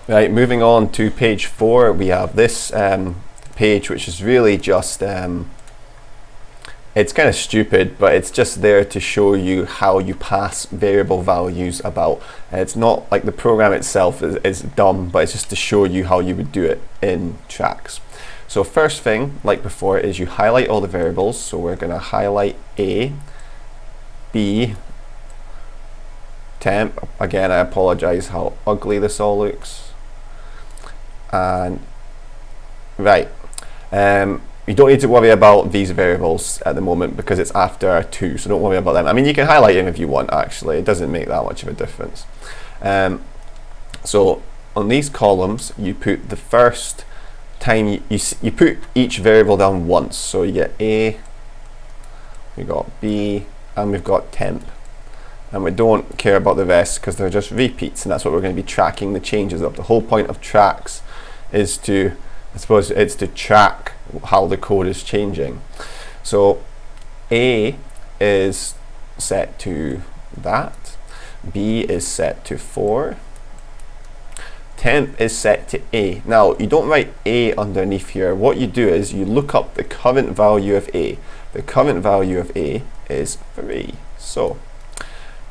Right, moving on to page 4, we have this page, which is really just, it's kind of stupid, but it's just there to show you how you pass variable values about. It's not like the program itself is dumb, but it's just to show you how you would do it in Trax. So first thing, like before, is you highlight all the variables. So we're going to highlight A, B, temp. Again, I apologize how ugly this all looks. And right, you don't need to worry about these variables at the moment because it's after 2, so don't worry about them. I mean, you can highlight them if you want, actually. It doesn't make that much of a difference. So on these columns, you put the first time you put each variable down once. So you get A, we got B, and we've got temp. And we don't care about the rest because they're just repeats, and that's what we're going to be tracking the changes of. The whole point of Trax is to, I suppose, it's to track how the code is changing. So A is set to that, B is set to 4, temp is set to A. Now you don't write A underneath here. What you do is you look up the current value of A. The current value of A is 3. So,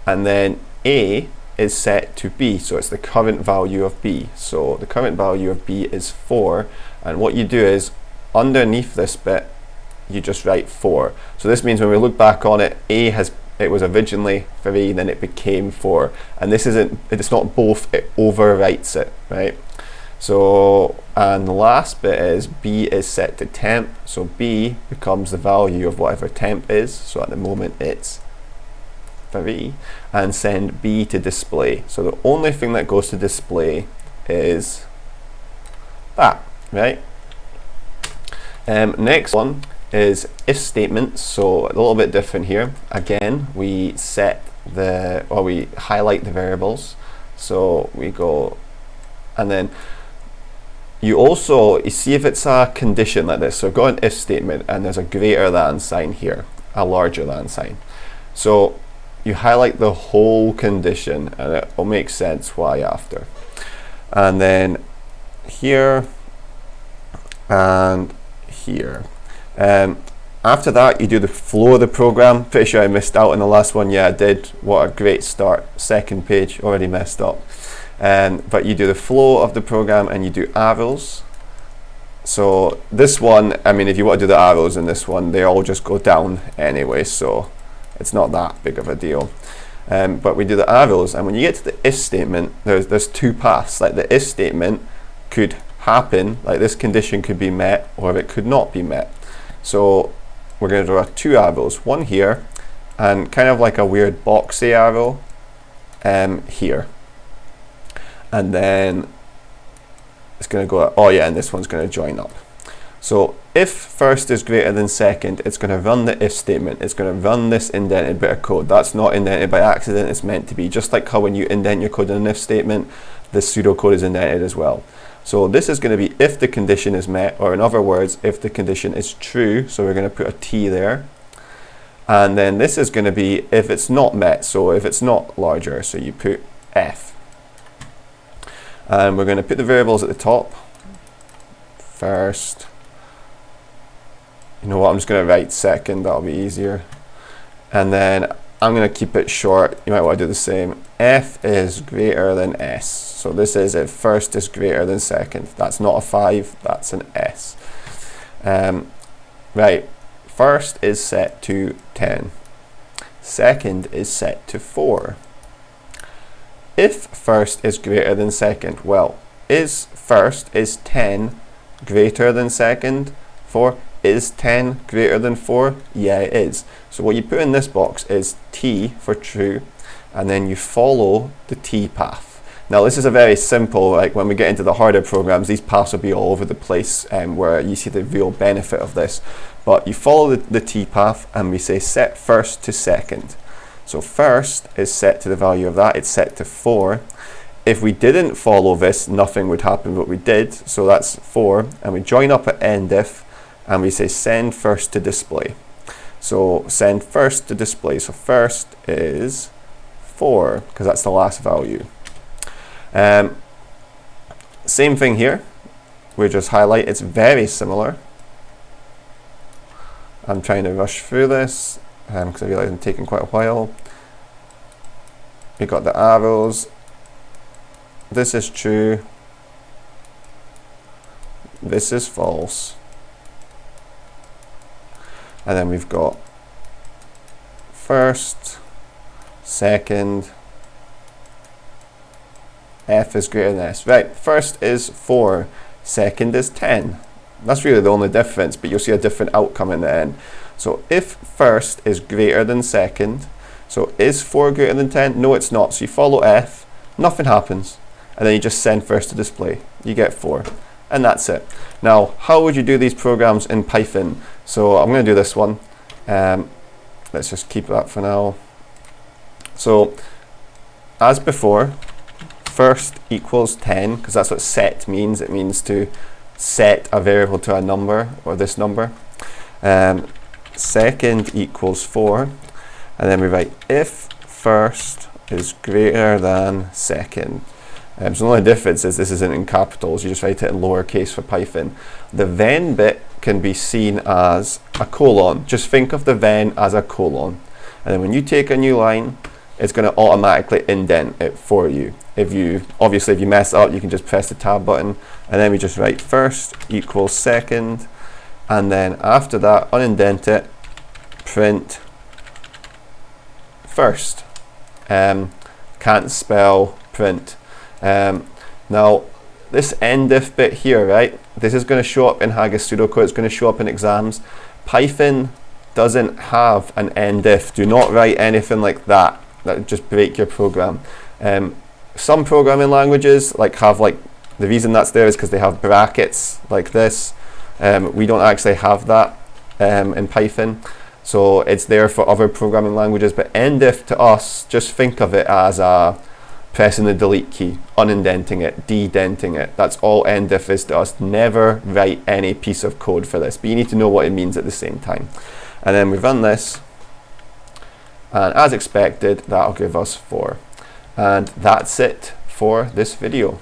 and then A is set to B, so it's the current value of B. So the current value of B is 4, and what you do is underneath this bit you just write 4. So this means when we look back on it, it was originally 3, then it became 4, and this isn't, it's not both, it overwrites it, right? So, and the last bit is B is set to temp, so B becomes the value of whatever temp is, so at the moment it's 3, and send B to display. So the only thing that goes to display is that, right? Next one is if statements, so a little bit different here. Again, we set the, or we highlight the variables. So we go, and then you see if it's a condition like this. So I've got an if statement and there's a greater than sign here, a larger than sign. So you highlight the whole condition and it will make sense why after. And then here and here. After that, you do the flow of the program. Pretty sure I missed out on the last one. Yeah, I did. What a great start. Second page, already messed up. But you do the flow of the program and you do arrows. So this one, I mean, if you want to do the arrows in this one, they all just go down anyway, so it's not that big of a deal. But we do the arrows, and when you get to the if statement, there's 2 paths. Like the if statement could happen, like this condition could be met or it could not be met. So we're going to draw 2 arrows, one here and kind of like a weird boxy arrow here. And then it's going to go, oh yeah, and this one's going to join up. So if first is greater than second, it's going to run the if statement. It's going to run this indented bit of code. That's not indented by accident, it's meant to be. Just like how when you indent your code in an if statement, the pseudocode is indented as well. So this is going to be if the condition is met, or in other words, if the condition is true. So we're going to put a T there. And then this is going to be if it's not met, so if it's not larger, so you put F. And we're going to put the variables at the top. First. You know what, I'm just going to write second, that'll be easier. And then I'm going to keep it short. You might want to do the same. F is greater than S. So this is if first is greater than second. That's not a 5, that's an S. Right, first is set to 10. Second is set to 4. If first is greater than second, well, is 10 greater than second? 4. Is 10 greater than 4? Yeah, it is. So what you put in this box is T for true, and then you follow the T path. Now this is a very simple, like when we get into the harder programs, these paths will be all over the place, where you see the real benefit of this. But you follow the T path, and we say set first to second. So first is set to the value of that, it's set to 4. If we didn't follow this, nothing would happen, but we did, so that's 4. And we join up at end if, and we say send first to display. So send first to display. So first is 4, because that's the last value. Same thing here. We just highlight, it's very similar. I'm trying to rush through this because I realize I'm taking quite a while. We've got the arrows. This is true. This is false. And then we've got first, second, F is greater than S. Right, first is 4, second is 10. That's really the only difference, but you'll see a different outcome in the end. So if first is greater than second, so is 4 greater than 10? No, it's not. So you follow F, nothing happens, and then you just send first to display. You get 4, and that's it. Now, how would you do these programs in Python? So I'm going to do this one. Let's just keep that for now. So as before, first equals 10, because that's what set means. It means to set a variable to a number, or this number. Second equals 4, and then we write if first is greater than second. So the only difference is this isn't in capitals, you just write it in lowercase for Python. The then bit can be seen as a colon. Just think of the then as a colon. And then when you take a new line, it's going to automatically indent it for you. Obviously if you mess up, you can just press the tab button, and then we just write first equals second, and then after that, unindent it, print first. Can't spell print. Now this endif bit here, right, this is going to show up in Haggis pseudocode, it's going to show up in exams. Python doesn't have an endif. Do not write anything like that. That would just break your program. Some programming languages have the reason that's there is because they have brackets like this. We don't actually have that in Python, so it's there for other programming languages. But endif to us, just think of it as pressing the delete key, unindenting it, dedenting it. That's all endif is to us. Never write any piece of code for this, but you need to know what it means at the same time. And then we run this, and as expected, that'll give us 4. And that's it for this video.